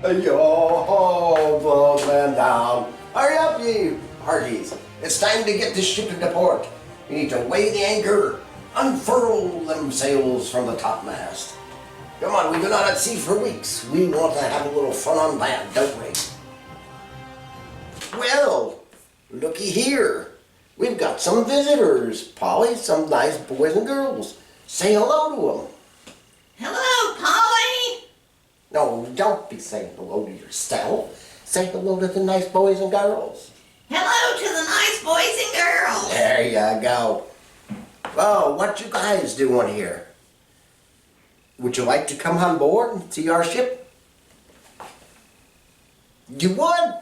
Yo, boatman down. Hurry up, you hearties. It's time to get this ship into port. We need to weigh the anchor, unfurl them sails from the topmast. Come on, we've been out at sea for weeks. We want to have a little fun on land, don't we? Well, looky here. We've got some visitors, Polly, some nice boys and girls. Say hello to them. Hello, Polly. No, don't be saying hello to yourself. Say hello to the nice boys and girls. Hello to the nice boys and girls. There you go. Well, what you guys doing here? Would you like to come on board and see our ship? You would?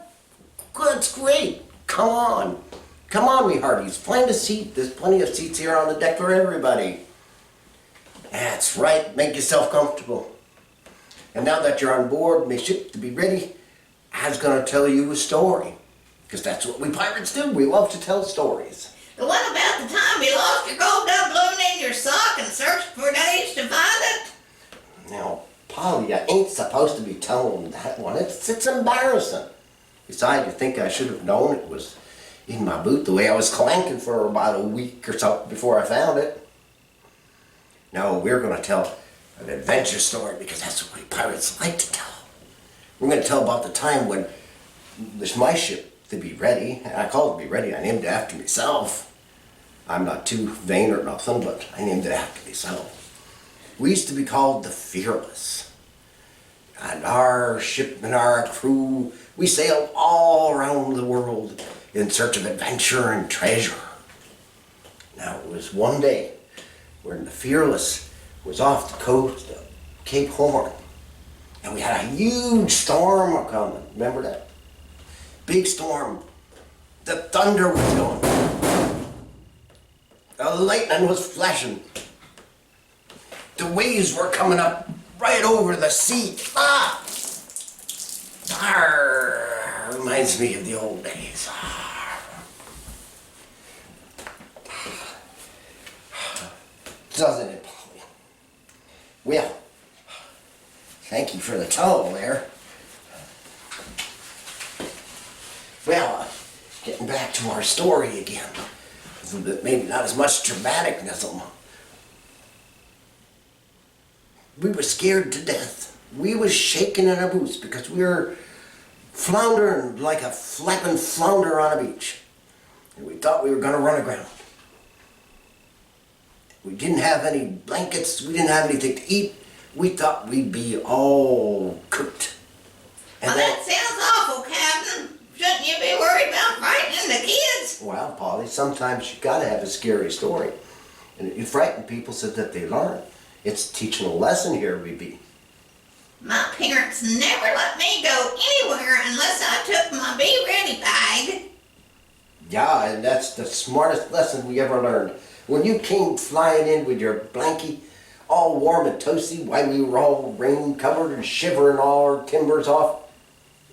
That's great. Come on. Come on, me hearties. Find a seat. There's plenty of seats here on the deck for everybody. That's right. Make yourself comfortable. And now that you're on board, my ship to be ready, I was going to tell you a story. Because that's what we pirates do. We love to tell stories. The one about the time you lost your gold doubloon in your sock and searched for days to find it? Now, Polly, I ain't supposed to be telling that one. It's embarrassing. Besides, you think I should have known it was in my boot the way I was clanking for about a week or so before I found it. No, we're going to tell an adventure story because that's what we pirates like to tell. We're going to tell about the time when this my ship to be ready, and I call it Be Ready. I named it after myself. I'm not too vain or nothing, but I named it after myself. We used to be called the Fearless. And our ship and our crew, we sailed all around the world in search of adventure and treasure. Now, it was one day when the Fearless was off the coast of Cape Horn, and we had a huge storm coming. Remember that? Big storm. The thunder was going. The lightning was flashing. The waves were coming up right over the sea. Ah! Arr, reminds me of the old days. Doesn't it, Polly? Well, thank you for the towel there. Well, getting back to our story again. Maybe not as much dramaticness. We were scared to death. We was shaking in our boots because we were floundering like a flapping flounder on a beach. And we thought we were going to run aground. We didn't have any blankets. We didn't have anything to eat. We thought we'd be all cooked. And that sounds awful, Captain. Shouldn't you be worried about frightening the kids? Well, Polly, sometimes you gotta have a scary story. And if you frighten people so that they learn. It's teaching a lesson here, we be. My parents never let me go anywhere unless I took my Be Ready bag. Yeah, and that's the smartest lesson we ever learned. When you came flying in with your blankie, all warm and toasty, while we were all rain covered and shivering all our timbers off,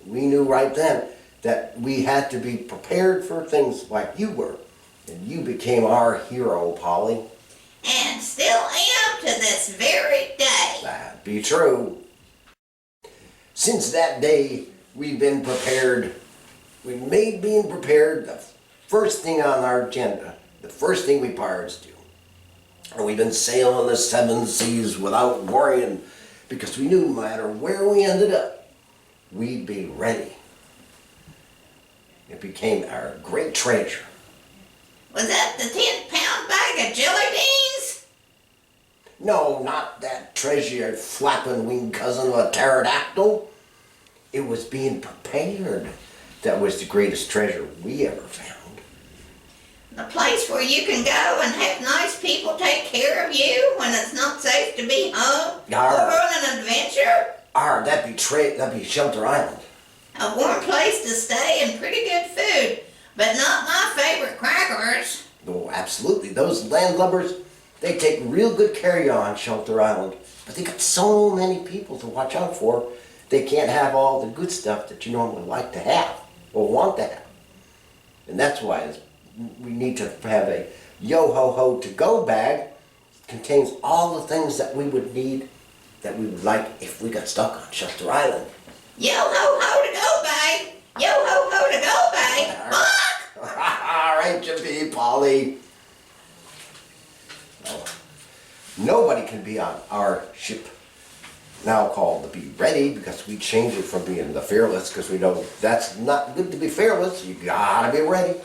we knew right then that we had to be prepared for things like you were. And you became our hero, Polly. And still am to this very day. That'd be true. Since that day, we've been prepared. We made being prepared the first thing on our agenda. The first thing we pirates do. And we've been sailing the seven seas without worrying because we knew no matter where we ended up, we'd be ready. It became our great treasure. Was that the 10-pound bag of jelly beans? No, not that treasure flapping winged cousin of a pterodactyl. It was being prepared that was the greatest treasure we ever found. The place where you can go and have nice people take care of you when it's not safe to be home or on an adventure. That'd be Shelter Island. A warm place to stay and pretty good food, but not my favorite crackers. Oh, absolutely. Those landlubbers, they take real good care of you on Shelter Island. But they got so many people to watch out for, they can't have all the good stuff that you normally like to have or want to have. And that's why we need to have a yo-ho-ho to-go bag. It contains all the things that we would need, that we would like if we got stuck on Shelter Island. Yo ho ho to go, babe. Yo ho ho to go, babe. Buck! All right, Jippy, Polly. Well, nobody can be on our ship now called the Be Ready because we changed it from being the Fearless because we know that's not good to be fearless. You gotta be ready.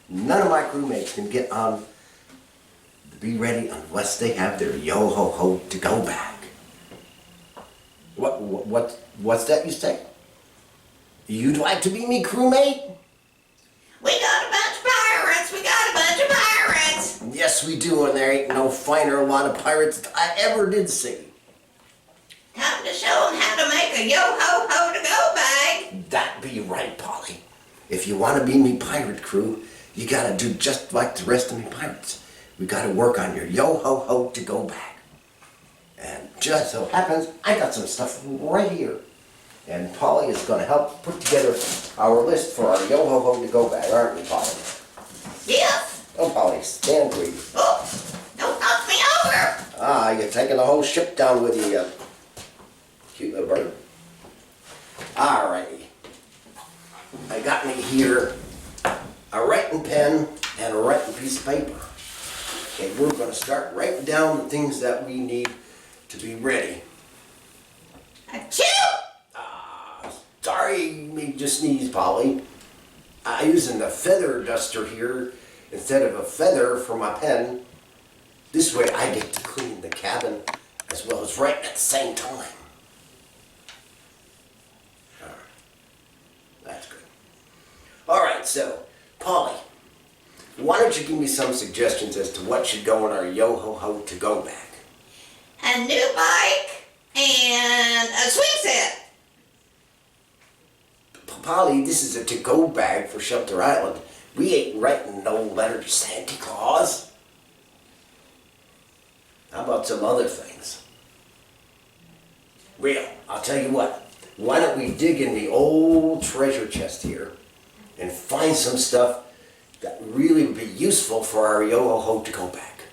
None of my crewmates can get on the Be Ready unless they have their yo ho ho to go bag. What's that you say? You'd like to be me crewmate? We got a bunch of pirates. We got a bunch of pirates. Yes, we do, and there ain't no finer lot of pirates that I ever did see. Time to show them how to make a yo ho ho to go bag. That be right, Polly. If you want to be me pirate crew, you gotta do just like the rest of me pirates. We gotta work on your yo ho ho to go bag. And just so happens, I got some stuff right here. And Polly is gonna help put together our list for our yo ho ho to go bag, aren't we, Polly? Yes. Oh, Polly, stand please. Oh, don't knock me over. Ah, you're taking the whole ship down with you, cute little bird. Alrighty. I got me here a writing pen and a writing piece of paper. And we're gonna start writing down the things that we need to be ready. Achoo! Sorry, me just sneezed, Polly. I'm using the feather duster here instead of a feather for my pen. This way I get to clean the cabin as well as write at the same time. That's good. Alright, so, Polly, why don't you give me some suggestions as to what should go in our yo-ho-ho to-go bag? A new bike and a swing set. Polly, this is a to-go bag for Shelter Island. We ain't writing no letter to Santa Claus. How about some other things? Well, I'll tell you what. Why don't we dig in the old treasure chest here and find some stuff that really would be useful for our yo-ho-ho to-go bag.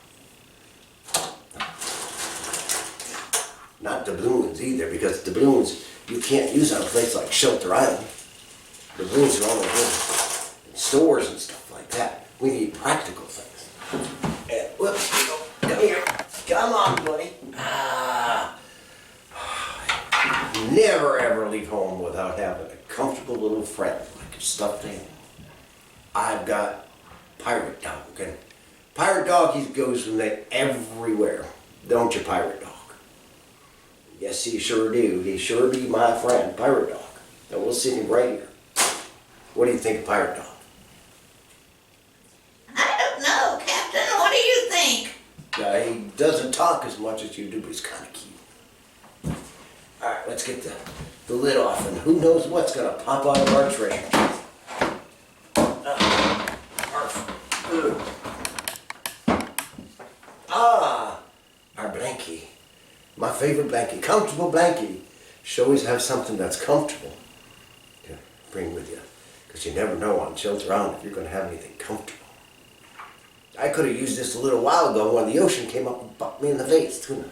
Not doubloons either, because doubloons you can't use on a place like Shelter Island. Doubloons are only good in stores and stuff like that. We need practical things. And whoops, come here. Come on, buddy. Never ever leave home without having a comfortable little friend like a stuffed animal. I've got Pirate Dog, and Pirate Dog, he goes with me everywhere. Don't you, Pirate Dog? Yes, he sure do. He sure be my friend, Pirate Dog. And we'll see him right here. What do you think of Pirate Dog? I don't know, Captain. What do you think? He doesn't talk as much as you do, but he's kind of cute. All right, let's get the lid off, and who knows what's going to pop out of our treasure chest. Our blankie. My favorite blankie. Comfortable blankie. Should always have something that's comfortable to bring with you. Because you never know on Shelter Island if you're going to have anything comfortable. I could have used this a little while ago when the ocean came up and bumped me in the face, couldn't I?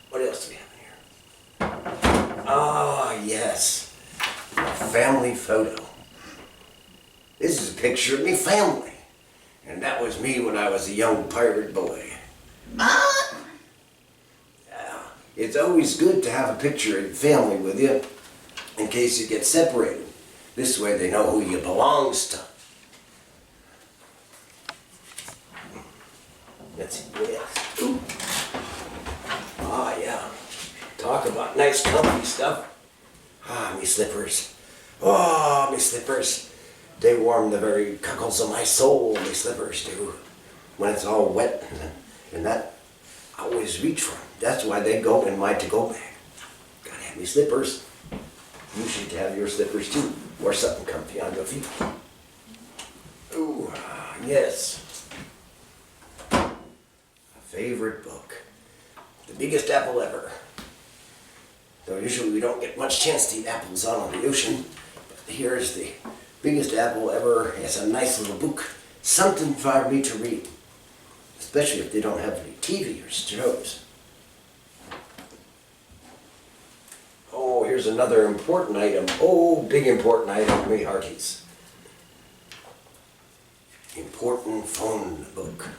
What else do we have in here? Oh, yes. A family photo. This is a picture of me family. And that was me when I was a young pirate boy. Mom? Yeah. It's always good to have a picture of your family with you in case you get separated. This way they know who you belongs to. Let's see what else. Ooh. Ah, yeah. Talk about nice comfy stuff. Ah, me slippers. Oh, me slippers. They warm the very cockles of my soul, me slippers do. When it's all wet, and that I always reach for them. That's why they go in my to-go bag. Gotta have me slippers. You should have your slippers too, or something comfy on your feet. Ooh, yes. A favorite book. The Biggest Apple Ever. Though usually we don't get much chance to eat apples out on the ocean, but here's the Biggest Apple Ever. It's a nice little book. Something for me to read. Especially if they don't have any TV or shows. here's another important item. Oh, big important item, me hearties. Important phone book.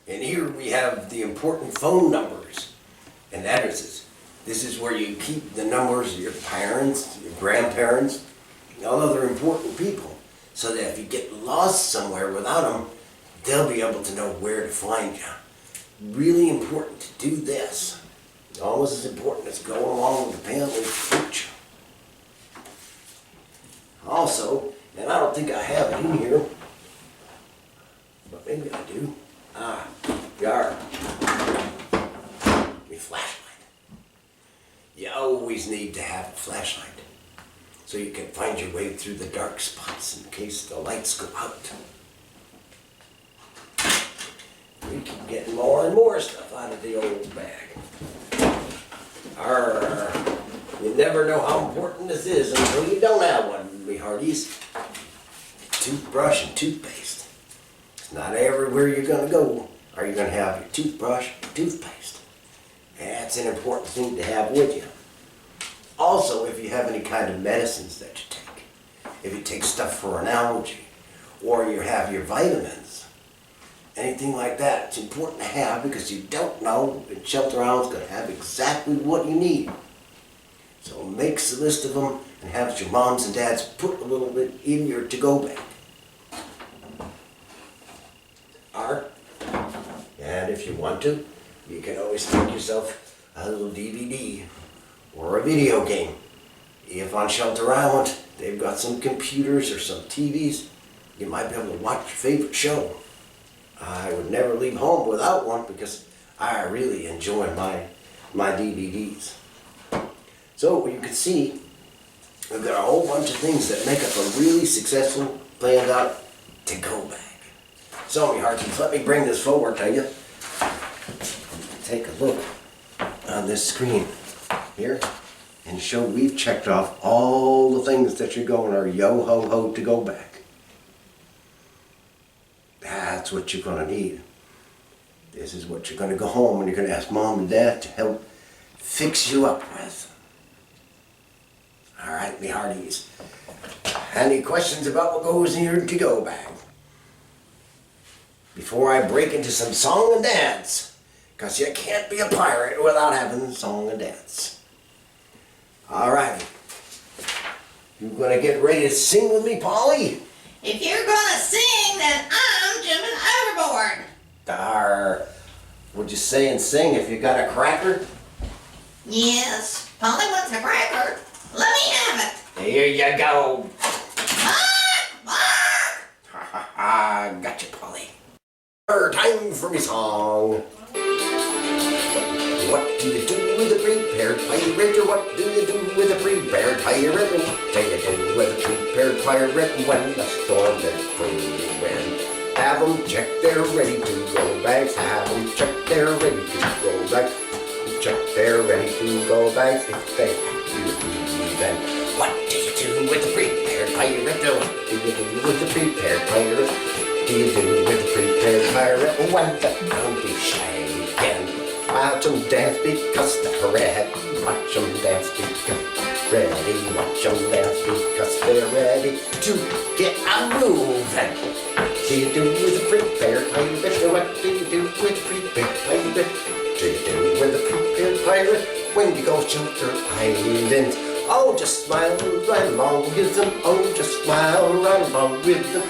And here we have the important phone numbers and addresses. This is where you keep the numbers of your parents, your grandparents, and all other important people, so that if you get lost somewhere without them, they'll be able to know where to find you. Really important to do this. Almost as important as going along with the family picture. Also, and I don't think I have it in here, but maybe I do. Yar. A flashlight. You always need to have a flashlight so you can find your way through the dark spots in case the lights go out. We keep getting more and more stuff out of the old bag. You never know how important this is until you don't have one, me hearties. Toothbrush and toothpaste. It's not everywhere you're going to go are you going to have your toothbrush and toothpaste. That's an important thing to have with you. Also, if you have any kind of medicines that you take, if you take stuff for an allergy, or you have your vitamins, anything like that, it's important to have because you don't know if Shelter Island's going to have exactly what you need. So make a list of them and have your moms and dads put a little bit in your to-go bag. And if you want to, you can always make yourself a little DVD or a video game. If on Shelter Island they've got some computers or some TVs, you might be able to watch your favorite show. I would never leave home without one because I really enjoy my DVDs. So you can see, we've got a whole bunch of things that make up a really successful, planned out to-go bag. So, me hearties, let me bring this forward to you. Take a look on this screen here and show we've checked off all the things that should go in our yo-ho-ho to-go bag. That's what you're going to need. This is what you're going to go home and you're going to ask mom and dad to help fix you up with. All right, me hearties. Any questions about what goes in your to-go bag? Before I break into some song and dance, because you can't be a pirate without having song and dance. All right. You gonna get ready to sing with me, Polly? If you're gonna sing, then I'm jumping overboard. What'd you say and sing if you got a cracker? Yes, Polly wants a cracker. Let me have it. Here you go. Bark! Bark! Ha ha ha, gotcha, Polly. Time for me song. What do you do with a prepared pirate? Or what do you do with a prepared pirate? What do you do with a prepared pirate when the storm is brewing? Have them check they're ready to go bags. Have them check they're ready to go bags. Check they're ready to go bags. If they have to be then. What do you do with a prepared pirate? Or what do you do with a prepared pirate? What do you do with a prepared pirate when the ground is shaking? Watch them dance because they're ready. Watch them dance because they're ready. Watch them dance because they're ready to get a moving. What do you do with a prepared pirate? What do you do with a prepared pirate? What do you do with a prepared pirate when you go Shelter Island? Oh, just smile right along with them. Oh, just smile right along with them.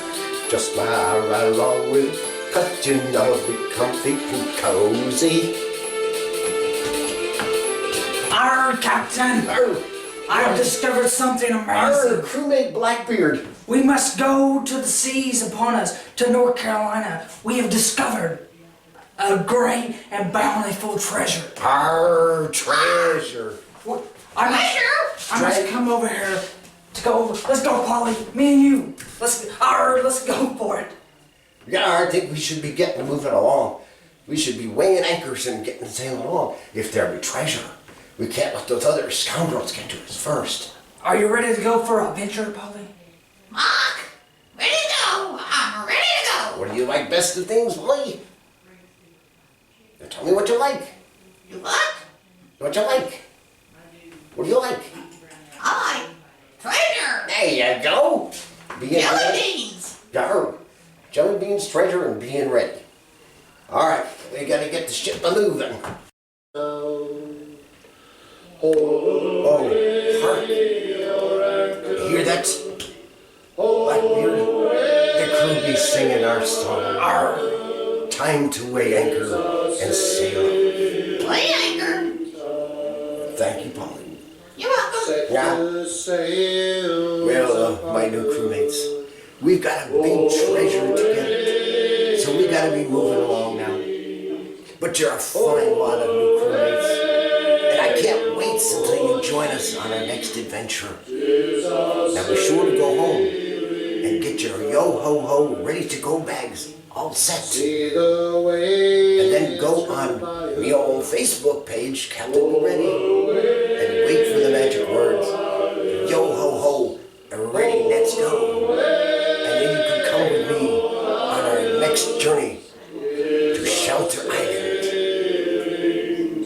Just smile right along with them. 'Cause you know it'll be comfy and cozy. Arr, Captain! Arr, I've discovered something amazing. crewmate Blackbeard. We must go to the seas upon us, to North Carolina. We have discovered a great and bountiful treasure. Our treasure. What? I must come over here to go. Let's go, Polly. Me and you. Let's go for it. Yeah, I think we should be moving along. We should be weighing anchors and getting sailing along. If there be treasure, we can't let those other scoundrels get to us first. Are you ready to go for a venture, Polly? Mark! Ready to go! I'm ready to go! What do you like best of things, Polly? Now tell me what you like. You what? What you like? What do you like? I like treasure. There you go. Being Jelly ready. beans. Yar. Jelly beans, treasure, and being ready. All right, we gotta get the ship moving. Oh, hark. You hear that? Blackbeard, the crew be singing our song. Arr, time to weigh anchor and sail. Weigh anchor. Thank you, Polly. You're welcome. Yeah. Well, my new crewmates, we've got a big treasure together, so we gotta be moving along now. But you're a fine lot of new crewmates, and I can't wait until you join us on our next adventure. Now be sure to go home and get your yo-ho-ho ready-to-go bags all set. And then go on my own Facebook page, Captain Be Ready, and wait for the magic words, yo-ho-ho, ready, let's go. And then you can come with me on our next journey to Shelter Island.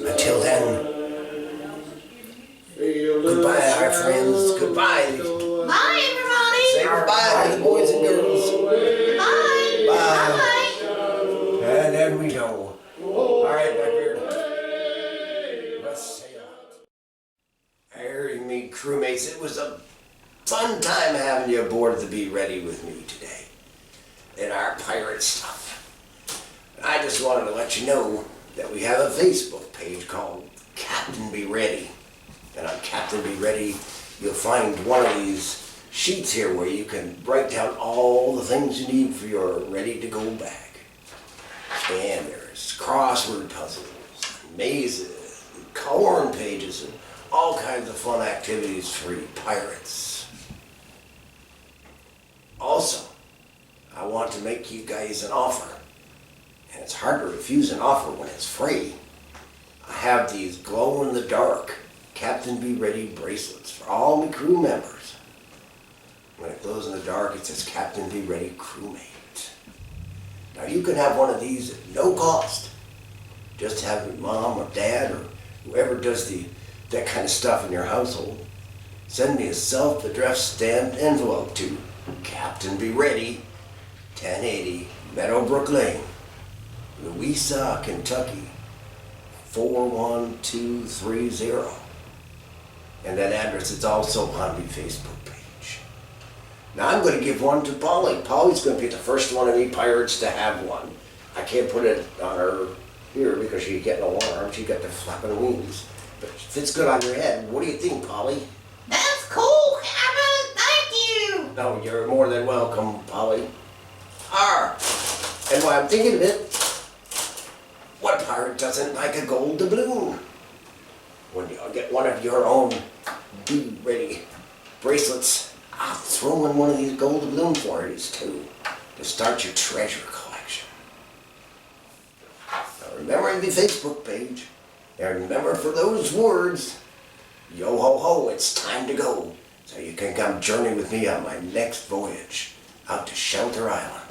Until then, goodbye, our friends, goodbye. Bye, everybody. Say goodbye to the boys and girls. Bye. Bye. Bye. And then we go. All right, Blackbeard. Let's sail out. Hearing me, crewmates, it was a fun time having you aboard the Be Ready with me today in our pirate stuff. I just wanted to let you know that we have a Facebook page called Captain Be Ready. And on Captain Be Ready, you'll find one of these sheets here where you can write down all the things you need for your ready-to-go bag. And there's crossword puzzles, mazes, corn pages, and all kinds of fun activities for you pirates. Also, I want to make you guys an offer. And it's hard to refuse an offer when it's free. I have these glow-in-the-dark Captain Be Ready bracelets for all my crew members. When it glows in the dark, it says Captain Be Ready Crewmate. Now you can have one of these at no cost. Just have your mom or dad or whoever does that kind of stuff in your household send me a self-addressed stamped envelope to Captain Be Ready, 1080 Meadowbrook Lane, Louisa, Kentucky, 41230. And that address is also on my Facebook page. Now I'm going to give one to Polly. Polly's going to be the first one of me pirates to have one. I can't put it on her here because she's getting alarmed. She got the flapping wings. But it fits good on your head. What do you think, Polly? That's cool, Captain. Thank you. No, you're more than welcome, Polly. And while I'm thinking of it, what pirate doesn't like a gold doubloon? When you get one of your own Be Ready bracelets, I'll throw in one of these gold doubloon forties too, to start your treasure collection. Now remember the Facebook page, and remember for those words, yo ho ho, it's time to go, so you can come journey with me on my next voyage out to Shelter Island.